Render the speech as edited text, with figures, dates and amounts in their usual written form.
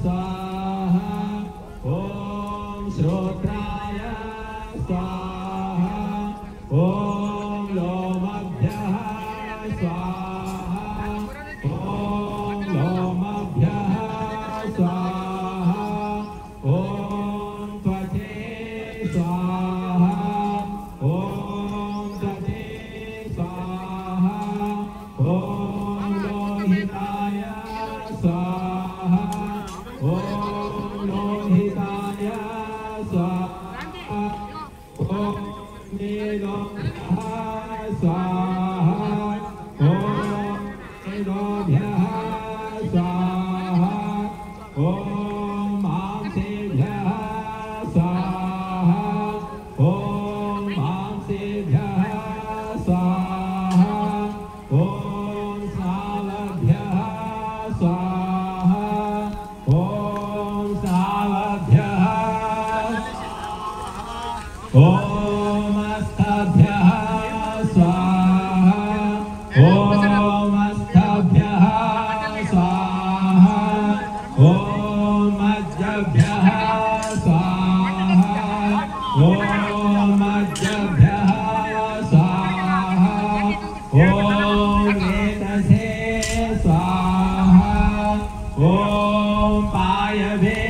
स्वाहा ॐ श्रोत्राय स्वाहा ॐ लोमभ्यः स्वाहा ॐ लोमभ्यः स्वाहा ॐ त्वचे स्वाहा ॐ त्वचे स्वाहा ॐ लोहिताय स्वाहा ॐ लोहिताय स्वाहा ॐ मेघोभ्यः स्वाहा ॐ मेघोभ्यः स्वाहा ॐ मांसेभ्यः स्वाहा ॐ मांसेभ्यः स्वाहा ॐ स्नालभ्यः स्वाहा ॐ स्नालभ्यः ॐ अस्थभ्यः स्वाहा ॐ अस्थभ्यः स्वाहा ॐ मज्जभ्यः स्वाहा ॐ मज्जभ्यः स्वाहा ॐ वेदसे स्वाहा ॐ पायभे